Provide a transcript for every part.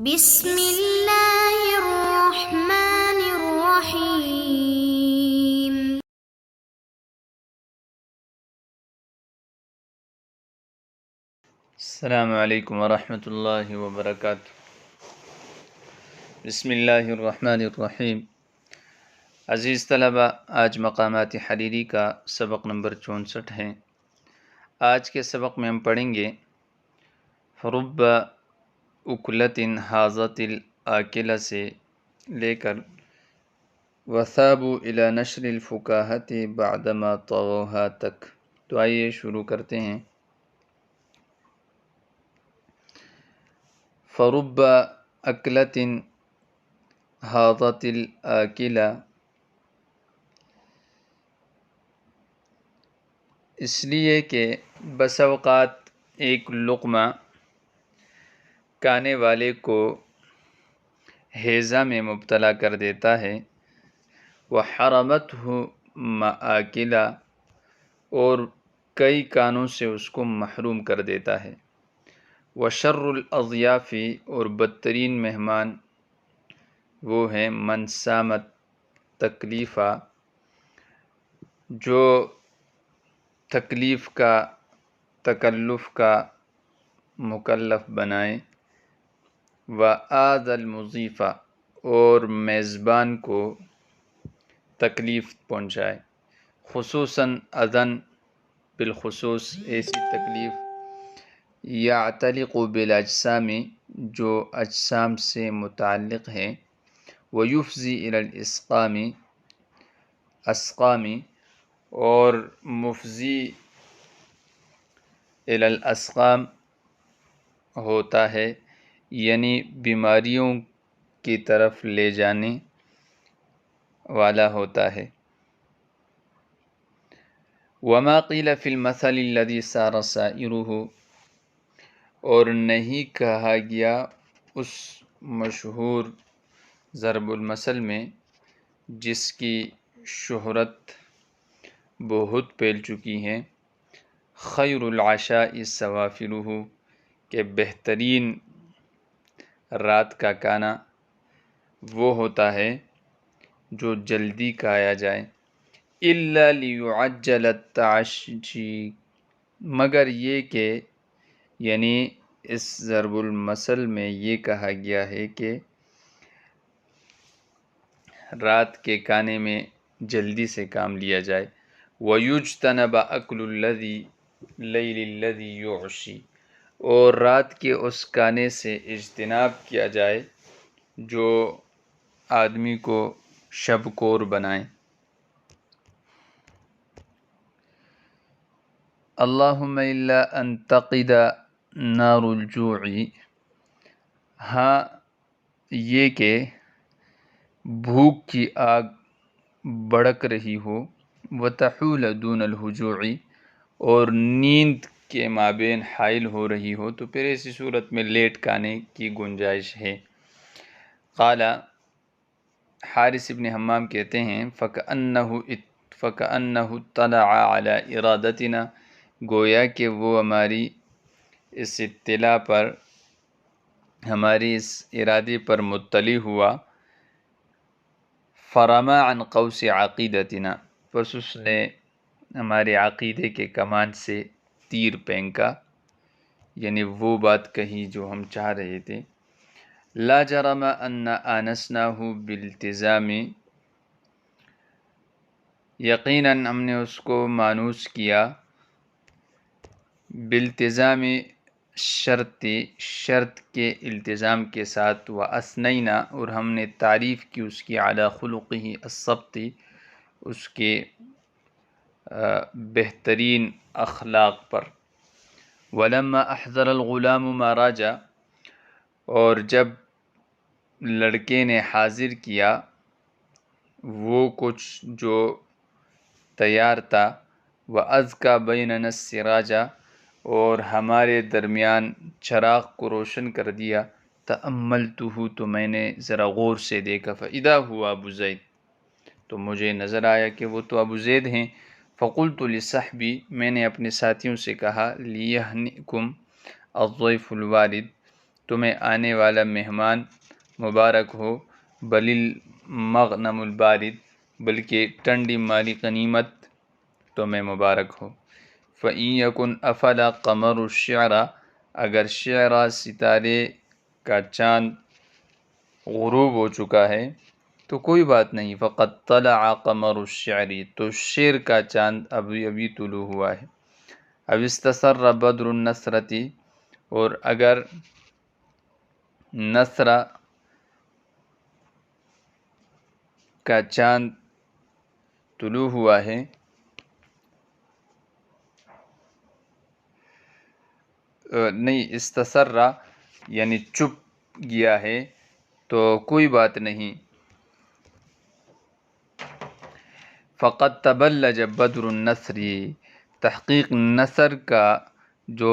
بسم اللہ الرحمن الرحیم۔ السلام علیکم ورحمۃ اللہ وبرکاتہ۔ بسم اللہ الرحمن الرحیم۔ عزیز طلبہ، آج مقامات حریری کا سبق نمبر 64 ہے۔ آج کے سبق میں ہم پڑھیں گے فرب اکلت حاضت الآکلہ سے لے کر وثابوا الی نشر الفکاہت بعدما طغوها تک۔ تو آئیے شروع کرتے ہیں۔ فرب اکلت حاضت الآکلہ، اس لیے کہ بس اوقات ایک لقمہ کھانے والے کو ہیضہ میں مبتلا کر دیتا ہے، وحرمتہ مآکلہ، اور کئی کانوں سے اس کو محروم کر دیتا ہے، وشر الاضیاف، اور بدترین مہمان وہ ہیں من سامت تکلیفہ، جو تکلیف کا تکلف کا مکلف بنائیں، وآذى المضیف، اور میزبان کو تکلیف پہنچائے، خصوصاً اذن، بالخصوص ایسی تکلیف، یعتلق بالاجسام، جو اجسام سے متعلق ہے، ویفضی الی الاسقام، اسقام، اور مفضی الی الاسقام ہوتا ہے، یعنی بیماریوں کی طرف لے جانے والا ہوتا ہے۔ وما قیل فی المثل الذی سار سائرہ، اور نہیں کہا گیا اس مشہور ضرب المثل میں جس کی شہرت بہت پھیل چکی ہے، خیر العشاء سوافرہ، کہ بہترین رات کا کھانا وہ ہوتا ہے جو جلدی کھایا جائے، الا لیعجل التعشی، مگر یہ کہ یعنی اس ضرب المثل میں یہ کہا گیا ہے کہ رات کے کھانے میں جلدی سے کام لیا جائے، وَيُجْتَنَبَ أَكْلُ اللَّيْلِ الَّذِي يُعْشِي، اور رات کے اس کھانے سے اجتناب کیا جائے جو آدمی کو شب کور بنائیں۔ اللہم الا ان تقد نار الجوع، ہاں یہ کہ بھوک کی آگ بھڑک رہی ہو، وتحول دون الہجوع، اور نیند کے مابین حائل ہو رہی ہو، تو پھر ایسی صورت میں لیٹ کھانے کی گنجائش ہے۔ قال، حارث ابن حمام کہتے ہیں، فَكَأَنَّهُ اطَّلَعَ عَلَى إِرَادَتِنَا، گویا کہ وہ ہماری اس اطلاع پر، ہماری اس ارادے پر مطلع ہوا، فرما عن قوس عقیدتنا، پس اس نے ہمارے عقیدے کے کمان سے تیر پھینکا، یعنی وہ بات کہی جو ہم چاہ رہے تھے۔ لا جرم ان آنسناہ بالتزام، یقیناً ہم نے اس کو مانوس کیا بالتزام، شرط کے التزام کے ساتھ، وَأَثْنَيْنَا، اور ہم نے تعریف کی اس کی علی خلقہ السبط، اس کے بہترین اخلاق پر۔ وَلَمَّا أَحْضَرَ الْغُلَامُ مَا رَاجَ، اور جب لڑکے نے حاضر کیا وہ کچھ جو تیار تھا، وَأَذْكَى بَيْنَنَا السِّرَاجَ، اور ہمارے درمیان چراغ کو روشن کر دیا، تَأَمَّلْتُهُ، تو میں نے ذرا غور سے دیکھا، فَإِذَا هُوَ أَبُو زید، تو مجھے نظر آیا کہ وہ تو ابو زید ہیں۔ فَقُلْتُ لِصَحْبِي، میں نے اپنے ساتھیوں سے کہا، لِيَهْنِئْكُمْ الضَّيْفُ الْوَارِدُ، تمہیں آنے والا مہمان مبارک ہو، بل المغنم البارد، بلکہ ٹھنڈی مالی غنیمت تمہیں مبارک ہو۔ فَإِن يَكُنْ أَفَلَ قَمَرُ الشِّعْرَ، اگر شعرا ستارے کا چاند غروب ہو چکا ہے تو کوئی بات نہیں، فقط طلع قمر الشعر، تو شعر کا چاند ابھی طلوع ہوا ہے۔ اب استسر بدر النصرتی، اور اگر نصرہ کا چاند طلوع ہوا ہے، نہیں، استسرہ یعنی چھپ گیا ہے تو کوئی بات نہیں۔ فقط تبلج بدر النصر، تحقیق نصر کا جو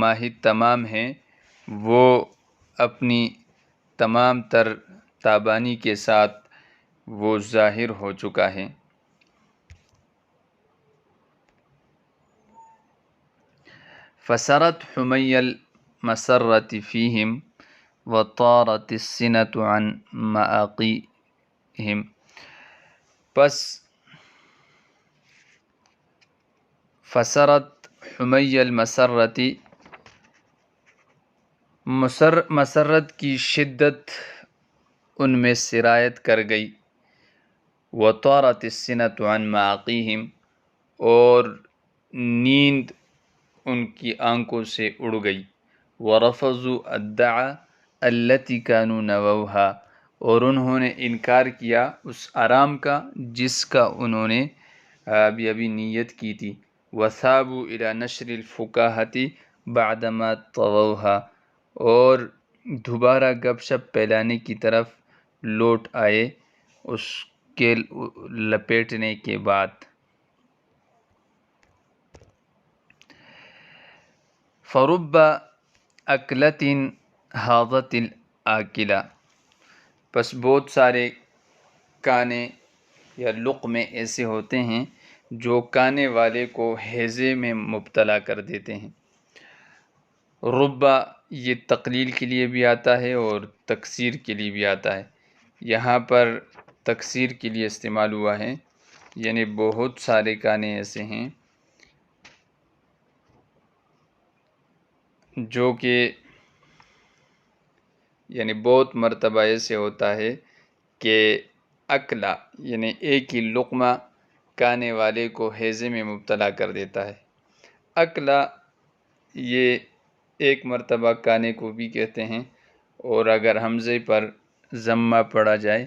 ماہ تمام ہے وہ اپنی تمام تر تابانی کے ساتھ وہ ظاہر ہو چکا ہے۔ فسرت حمی المسرت فیہم وطارت السنۃ عن مآقیہم، پس فسرت حمی المسرتی، مسرت کی شدت ان میں سرایت کر گئی، وطارت السنۃ عن مآقیہم، اور نیند ان کی آنکھوں سے اڑ گئی، ورفضوا الدعا التي كانوا نووها، اور انہوں نے انکار کیا اس آرام کا جس کا انہوں نے ابھی نیت کی تھی، وثابوا الى نشر الفکاہة بعدما طووها، اور دوبارہ گپ شپ پھیلانے کی طرف لوٹ آئے اس کے لپیٹنے کے بعد۔ فرب اکلۃ حاضت الآکلہ، پس بہت سارے کانے یا لقمے ایسے ہوتے ہیں جو کانے والے کو ہیضے میں مبتلا کر دیتے ہیں۔ ربا یہ تقلیل کے لیے بھی آتا ہے اور تکثیر کے لیے بھی آتا ہے، یہاں پر تکثیر کے لیے استعمال ہوا ہے، یعنی بہت سارے کانے ایسے ہیں جو کہ یعنی بہت مرتبہ ایسے ہوتا ہے کہ اکلا یعنی ایک ہی لقمہ کانے والے کو ہیضے میں مبتلا کر دیتا ہے۔ اکلا یہ ایک مرتبہ کانے کو بھی کہتے ہیں، اور اگر حمزے پر ضمہ پڑا جائے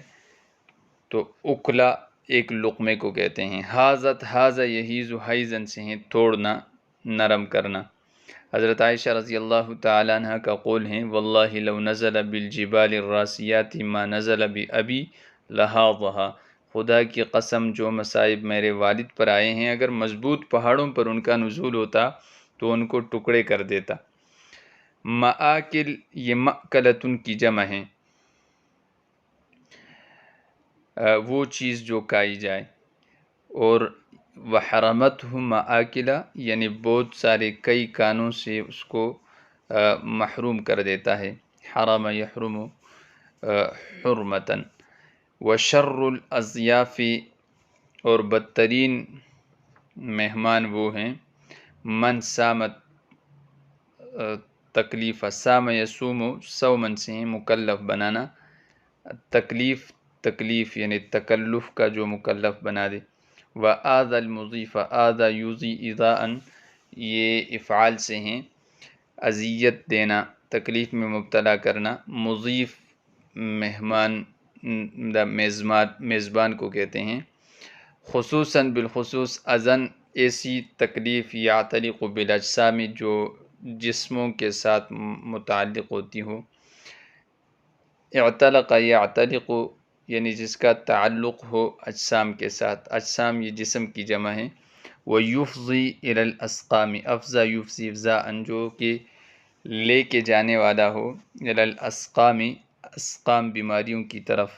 تو اکلا ایک لقمے کو کہتے ہیں۔ حاضت، حاضہ یحیز حیزن سے ہیں توڑنا، نرم کرنا۔ حضرت عائشہ رضی اللہ تعالی عنہ کا قول ہے، واللہ لو نزل بالجبال الراسیات ما نزل بأبی لحاظہا، خدا کی قسم جو مصائب میرے والد پر آئے ہیں اگر مضبوط پہاڑوں پر ان کا نزول ہوتا تو ان کو ٹکڑے کر دیتا۔ مآکل یہ مأکلتن کی جمع ہے، وہ چیز جو کھائی جائے، اور وحرمتہ مآکلہ یعنی بہت سارے کئی کانوں سے اس کو محروم کر دیتا ہے، حرم یحرم حرمتاً۔ وشر الاضیاف، اور بدترین مہمان وہ ہیں، من سامت تکلیف، سام یسوم سومن سے ہیں مکلف بنانا، تکلیف یعنی تکلف کا جو مکلف بنا دے۔ وآذى المضيف، آذى يوذي ایذاءً، یہ افعال سے ہیں، اذیت دینا، تکلیف میں مبتلا کرنا۔ مضیف مہمان میزبان کو کہتے ہیں۔ خصوصاً بالخصوص اذن ایسی تکلیف یعتلق بالاجسام جو جسموں کے ساتھ متعلق ہوتی ہو۔ اعتلق یعتلق یعنی جس کا تعلق ہو اجسام کے ساتھ، اجسام یہ جسم کی جمع ہے۔ ویفضی الی الاسقام، افضا یفضی افضاءً جو کہ لے کے جانے والا ہو، الی الاسقام، اسقام بیماریوں کی طرف۔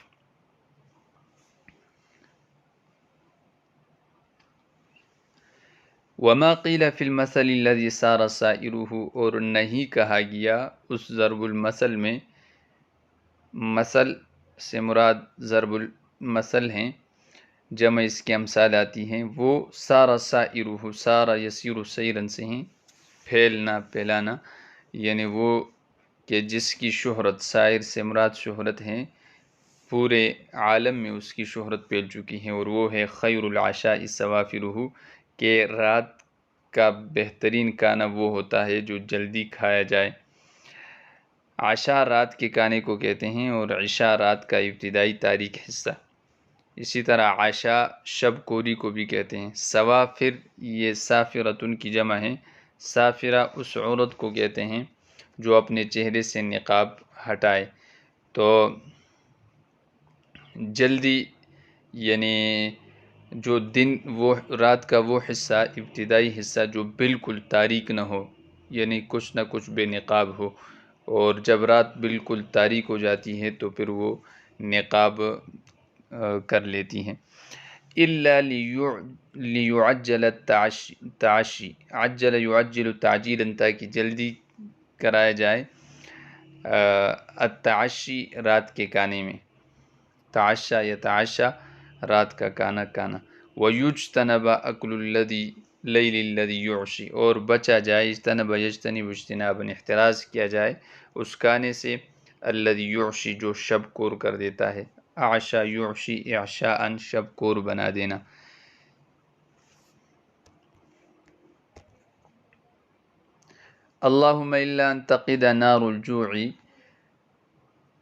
وما قیل فی المثل الذی سار سائرہ، اور نہیں کہا گیا اس ضرب المثل میں، مثل سے مراد ضرب المثل ہیں، جمع اس کے امثال آتی ہیں، وہ سارا سائرہ، سارا یسیر سیرن سے ہیں، پھیلنا پھیلانا، یعنی وہ کہ جس کی شہرت، سائر سے مراد شہرت ہیں، پورے عالم میں اس کی شہرت پھیل چکی ہے، اور وہ ہے خیر العشاء سوافرہ، کہ رات کا بہترین کھانا وہ ہوتا ہے جو جلدی کھایا جائے۔ عشاء رات کے کھانے کو کہتے ہیں، اور عشاء رات کا ابتدائی تاریک حصہ۔ اسی طرح عشاء شب کوری کو بھی کہتے ہیں۔ سوافر یہ سافرتن کی جمع ہے۔ سافرہ اس عورت کو کہتے ہیں جو اپنے چہرے سے نقاب ہٹائے۔ تو جلدی یعنی جو دن، وہ رات کا وہ حصہ، ابتدائی حصہ جو بالکل تاریک نہ ہو، یعنی کچھ نہ کچھ بے نقاب ہو، اور جب رات بالکل تاریک ہو جاتی ہے تو پھر وہ نقاب کر لیتی ہیں۔ إِلَّا لِيُعَجَّلَ التَّعَشِّ، عجل يعجل تعجیلا، تاکہ جلدی کرایا جائے التعشی رات کے کھانے میں، تعشا یتعشا رات کا کھانا کھانا۔ وَيُجْتَنَبَ أَكْلُ اللَّيْلِ الَّذِي يُعْشِي، اور بچا جائے، اجتنب یجتنب اجتناباً، احتراز کیا جائے اس کھانے سے، الذی یعشی جو شب کور کر دیتا ہے، اعشا یعشی اعشاءً شب کور بنا دینا۔ اللہم الا ان تقد نار الجوع،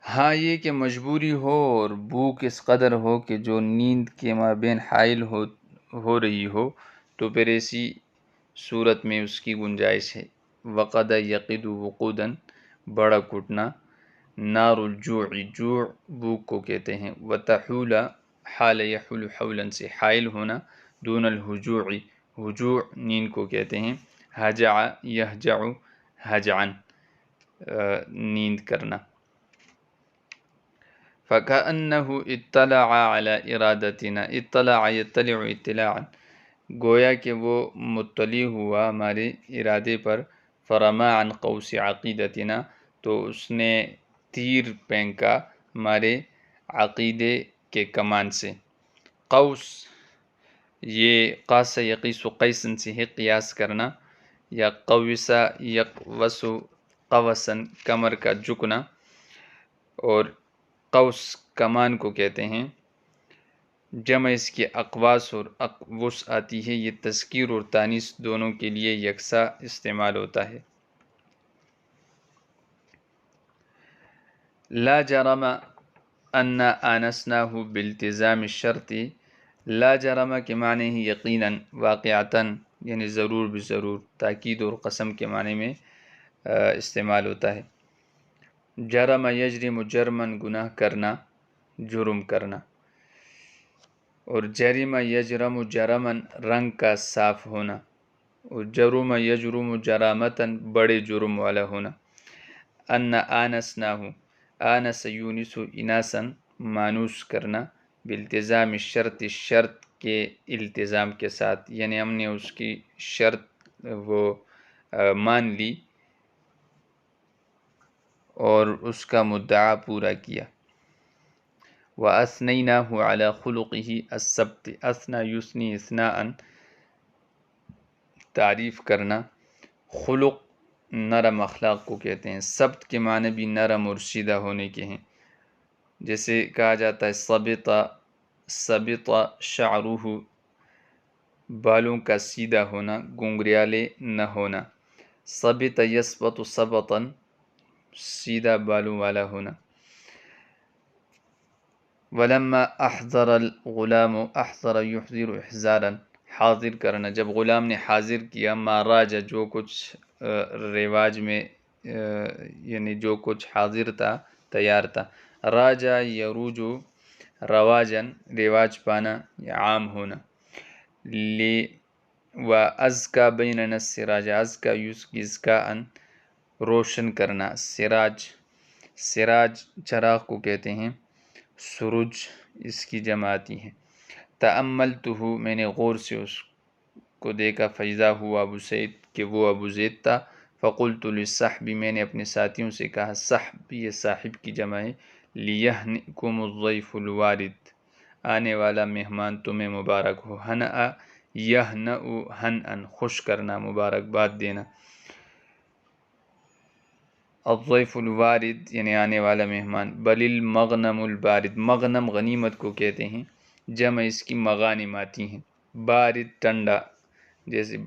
ہاں یہ کہ مجبوری ہو اور بھوک اس قدر ہو کہ جو نیند کے مابین حائل ہو رہی ہو، تو پھر ایسی صورت میں اس کی گنجائش ہے۔ وقد یقد وقوداً بڑا کٹنا، نار الجوع جوع بھوک کو کہتے ہیں، وتحول حال یحول حولا سے حائل ہونا، دون الہجوع ہجوع نیند کو کہتے ہیں، ہجع یہجع ہجعا نیند کرنا۔ فَكَأَنَّهُ اطَّلَعَ عَلَى إِرَادَتِنَا، اطلع یطلع اطلاعا، گویا کہ وہ مطلع ہوا ہمارے ارادے پر، فرما عن قوس عقیدتنا، تو اس نے تیر پھینکا ہمارے عقیدے کے کمان سے۔ قوس یہ قاس یقیس قیسن سے ہے، قیاس کرنا، یا قوسا یقوس قوسن کمر کا جھکنا، اور قوس کمان کو کہتے ہیں، جمع اس کے اقواس اور اقوس آتی ہے، یہ تذکیر اور تانیث دونوں کے لیے یکساں استعمال ہوتا ہے۔ لا جرم ان آنسناہ بالتزام الشرط، لا جرم کے معنی ہی یقیناً، واقعتاً یعنی ضرور بضرور، تاکید اور قسم کے معنی میں استعمال ہوتا ہے۔ جرم یجرم جرمن گناہ کرنا، جرم کرنا، اور جرم یجرم جرمن رنگ کا صاف ہونا، اور جرم یجرم جرامتاً بڑے جرم والا ہونا۔ ان آنسناہ، آنس یونس اناساً مانوس کرنا، بالتزام شرط شرط کے التزام کے ساتھ، یعنی ہم نے اس کی شرط وہ مان لی اور اس کا مدعا پورا کیا۔ وَأَثْنَيْنَاهُ عَلَى خُلُقِهِ السَّبْتِ، اثنا یثنی اثناءً تعریف کرنا، خلق نرم اخلاق کو کہتے ہیں، سبت کے معنی بھی نرم اور سیدھا ہونے کے ہیں، جیسے کہا جاتا ہے سبط سبط شعرہ، بالوں کا سیدھا ہونا، گنگریالے نہ ہونا، سبط یسبط سبطاً سیدھا بالوں والا ہونا۔ ولما احضر الغلام، احضر یحضر احضاراً حاضر کرنا، جب غلام نے حاضر کیا، ما راج جو کچھ رواج میں یعنی جو کچھ حاضر تھا، تیار تھا، راجا یروجو رواجاً رواج پانا یا عام ہونا، لی و ازکا بیننا السراج، ازکا یزکاءً روشن کرنا، سراج سراج چراغ کو کہتے ہیں، سرج اس کی جمع آتی ہے۔ تأملتہ میں نے غور سے اس کو دیکھا فیضا ہوا ابو سعید کہ وہ ابو زید تھا، فقلت للصحب میں نے اپنے ساتھیوں سے کہا، صحب یہ صاحب کی جمع ہے، لیہنئکم الضیف الوارد آنے والا مہمان تمہیں مبارک ہو، ہنأ یہنأ ہنأن خوش کرنا، مبارکباد دینا، الضیف الوارد یعنی آنے والا مہمان، بل المغنم البارد، مغنم غنیمت کو کہتے ہیں، جمع اس کی مغانم آتی ہیں، بارد ٹھنڈا، جیسے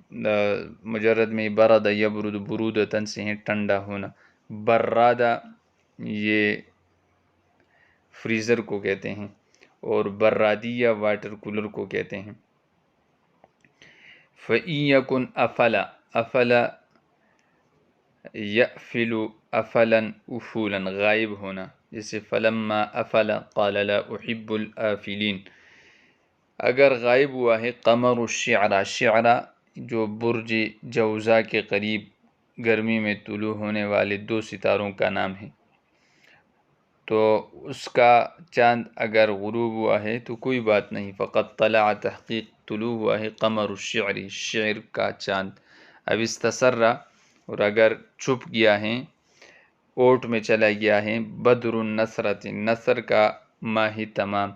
مجرد میں برد یبرد برودتن سے ہیں ٹھنڈا ہونا، برادہ یہ فریزر کو کہتے ہیں، اور برادیہ واٹر کولر کو کہتے ہیں۔ فَإِن يَكُنْ أَفَلَ أَفَلَ يَأْفِلُ أَفَلًا أُفُولًا غائب ہونا، جیسے فَلَمَّا أَفَلَ قَالَ لَا أُحِبُّ الْآفِلِينَ۔ اگر غائب ہوا ہے قمر الشعرا، شعرا جو برج جوزا کے قریب گرمی میں طلوع ہونے والے 2 ستاروں کا نام ہے، تو اس کا چاند اگر غروب ہوا ہے تو کوئی بات نہیں، فقط طلع تحقیق طلوع ہوا ہے قمر الشعر، شعر کا چاند، اب استسرا اور اگر چھپ گیا ہے اوٹ میں چلا گیا ہے، بدر النصرت نصر کا ماہ تمام،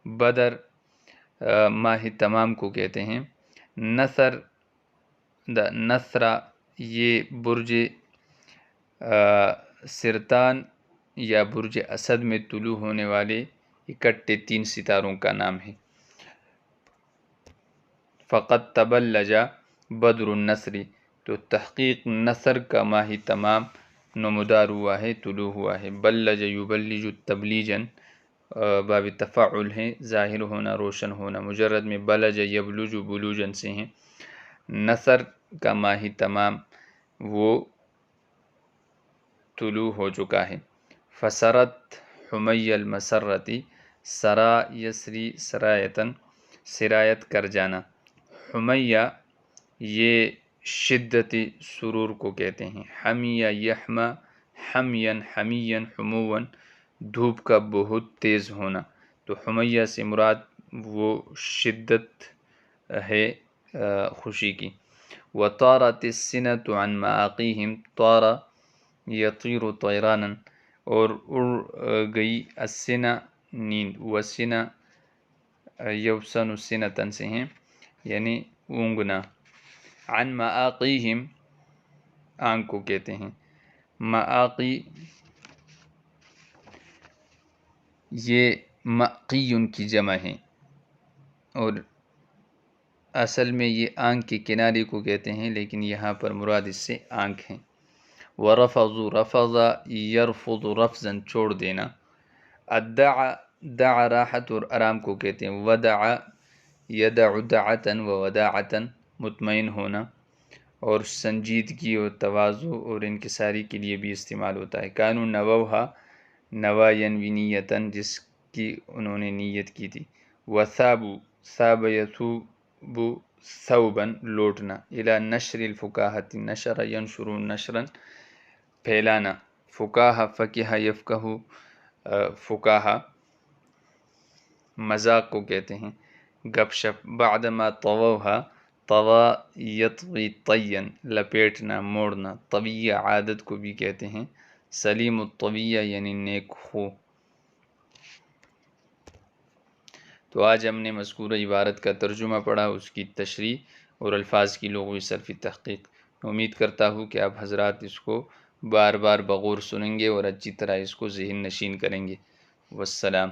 بدر ماہ تمام کو کہتے ہیں، نصر نصرہ یہ برج سرطان یا برج اسد میں طلوع ہونے والے اکٹھے 3 ستاروں کا نام ہے۔ فقط تبلج بدر النصر، تو تحقیق نصر کا ماہ تمام نمودار ہوا ہے، طلوع ہوا ہے، بلج یبلج تبلیجن باب تفاعل ہے، ظاہر ہونا روشن ہونا، مجرد میں بلج یبلج بلوجن سے ہیں، نصر کا ماہ تمام وہ طلوع ہو چکا ہے۔ فسرت حمی المسرتی، سرا یسری سرایتن سرایت کر جانا، حمیہ یہ شدت سرور کو کہتے ہیں، حمیہ یحمہ حمین حمین حمون دھوپ کا بہت تیز ہونا، تو حمیہ سے مراد وہ شدت ہے خوشی کی۔ وطارت السنۃ عن مآقیہم، طار یطیر طیرانا اور اڑ گئی السنہ نیند، وسنہ یوسن سنتن سے ہیں یعنی اونگنا، عن مآقیہم آنکھ کو کہتے ہیں، مآقی یہ مقی کی جمع ہے اور اصل میں یہ آنکھ کے کنارے کو کہتے ہیں، لیکن یہاں پر مراد اس سے آنکھ ہیں۔ ورفضوا رفض یرفض رفضا چھوڑ دینا، ادعا دعا راحت اور آرام کو کہتے ہیں، ودعا یدع دعتا ووداعتا مطمئن ہونا، اور سنجیدگی اور تواضع اور انکساری کے لیے بھی استعمال ہوتا ہے۔ کانوا نووہا نوا ینوی نیتاً جس کی انہوں نے نیت کی تھی، وثابوا ثاب یثوب ثوبا لوٹنا، الی نشر الفکاہۃ نشر ینشر نشرا پھیلانا، فکاہہ فقہ یفقہ فکاہہ مذاق کو کہتے ہیں، گپ شپ، بعدما طووہا طوی یطوی طیًا لپیٹنا موڑنا، طویہ عادت کو بھی کہتے ہیں، سلیم الطویہ یعنی نیک خو۔ تو آج ہم نے مذکورہ عبارت کا ترجمہ پڑھا، اس کی تشریح اور الفاظ کی لغوی صرفی تحقیق۔ امید کرتا ہوں کہ آپ حضرات اس کو بار بار بغور سنیں گے اور اچھی طرح اس کو ذہن نشین کریں گے۔ والسلام۔